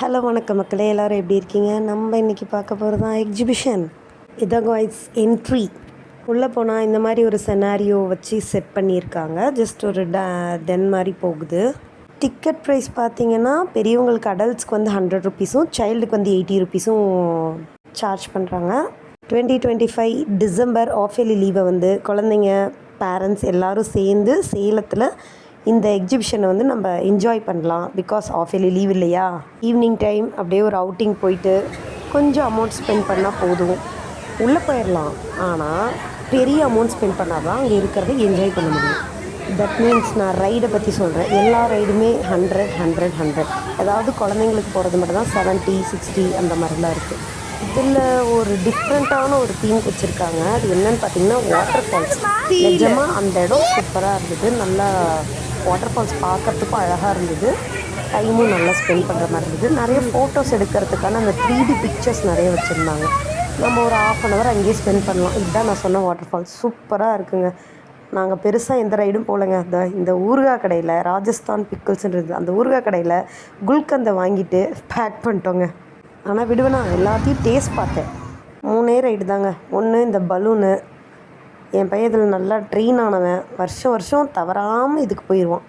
Hello வணக்கம் மக்களே, எல்லோரும் எப்படி இருக்கீங்க? நம்ம இன்றைக்கி பார்க்க போகிறது தான் எக்ஸிபிஷன். இதான் காய்ஸ் என்ட்ரி. உள்ளே போனால் இந்த மாதிரி ஒரு செனாரியோ வச்சு செட் பண்ணியிருக்காங்க. ஜஸ்ட் ஒரு டென் மாதிரி போகுது. டிக்கெட் ப்ரைஸ் பார்த்தீங்கன்னா பெரியவங்களுக்கு அடல்ட்ஸ்க்கு வந்து 100 ருபீஸும் சைல்டுக்கு வந்து 80 ருபீஸும் சார்ஜ் பண்ணுறாங்க. 2025 டிசம்பர் ஆஃபேலி லீவை வந்து குழந்தைங்க பேரண்ட்ஸ் எல்லோரும் சேர்ந்து சேலத்தில் இந்த எக்ஸிபிஷனை வந்து நம்ம என்ஜாய் பண்ணலாம். பிகாஸ் ஆஃபேலி லீவ் இல்லையா, ஈவினிங் டைம் அப்படியே ஒரு அவுட்டிங் போயிட்டு கொஞ்சம் அமௌண்ட் ஸ்பெண்ட் பண்ணால் போதும், உள்ளே போயிடலாம். ஆனால் பெரிய அமௌண்ட் ஸ்பெண்ட் பண்ணால் தான் அங்கே இருக்கிறத என்ஜாய் பண்ண முடியும். தட் மீன்ஸ் நான் ரைடை பற்றி சொல்கிறேன். எல்லா ரைடுமே 100. அதாவது குழந்தைங்களுக்கு போகிறது மட்டும் தான் 70, 60 அந்த மாதிரிலாம் இருக்குது. இதில் ஒரு டிஃப்ரெண்ட்டான ஒரு தீம் வச்சுருக்காங்க. அது என்னென்னு பார்த்தீங்கன்னா வாட்டர் ஃபால்ஸ். நிஜமாக அந்த இடம் சூப்பராக இருந்தது. நல்லா வாட்டர் ஃபால்ஸ் பார்க்குறதுக்கும் அழகாக இருந்தது. டைமும் நல்லா ஸ்பெண்ட் பண்ணுற மாதிரி இருந்தது. நிறைய ஃபோட்டோஸ் எடுக்கிறதுக்கான அந்த 3D பிக்சர்ஸ் நிறைய வச்சுருந்தாங்க. நம்ம ஒரு 1/2 hour அங்கேயே ஸ்பெண்ட் பண்ணலாம். இதுதான் நான் சொன்ன வாட்டர் ஃபால்ஸ். சூப்பராக இருக்குங்க. நாங்கள் பெருசாக எந்த ரைடும் போகலைங்க. இந்த ஊறுகாய் கடையில் ராஜஸ்தான் பிக்கிள்ஸ்ன்றது, அந்த ஊறுகாய் கடையில் குல்கந்தை வாங்கிட்டு பேக் பண்ணிட்டோங்க. ஆனால் விடுவேனா, எல்லாத்தையும் டேஸ்ட் பார்த்தேன். 3 ரைடு தாங்க. ஒன்று இந்த பலூனு. என் பையன் இதில் நல்லா ட்ரெயின் ஆனவன். வருஷம் தவறாமல் இதுக்கு போயிடுவான்.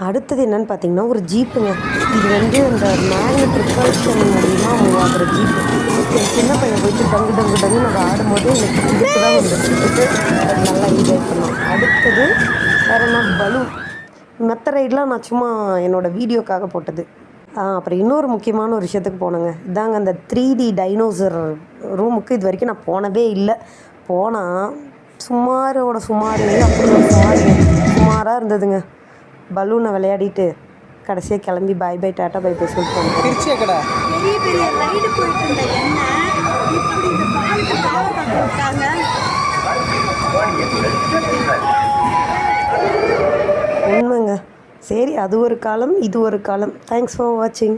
அடுத்தது என்னென்னு பார்த்தீங்கன்னா ஒரு ஜீப்புங்க. இது வந்து இந்த மேக்னெட் ரிப்பல்ஷன் மூலிமா மூவ் ஆகிற ஜீப்பு. என் சின்ன பையன் போயிட்டு டங்கு நம்ம ஆடும்போது எனக்கு இதுக்கு தான் வந்துட்டு அது நல்லா என்ஜாய் பண்ணோம். அடுத்தது வேறு என்ன, பலூன். மற்ற ரைடெலாம் நான் சும்மா என்னோடய வீடியோக்காக போட்டது. அப்புறம் இன்னொரு முக்கியமான ஒரு விஷயத்துக்கு போனேங்க. இதாங்க அந்த 3D டைனோசர் ரூமுக்கு இது வரைக்கும் நான் போனவே இல்லை. போனால் சுமாரே அப்படி ஒரு சுமாராக இருந்ததுங்க. பலூனை விளையாடிட்டு கடைசியாக கிளம்பி பாய் டாட்டா பை சொல்லிட்டு போனேன். பெரிய ரைடு போயிட்டு இருந்த உண்மைங்க. சரி, அது ஒரு காலம், இது ஒரு காலம். தேங்க்ஸ் ஃபார் வாட்சிங்.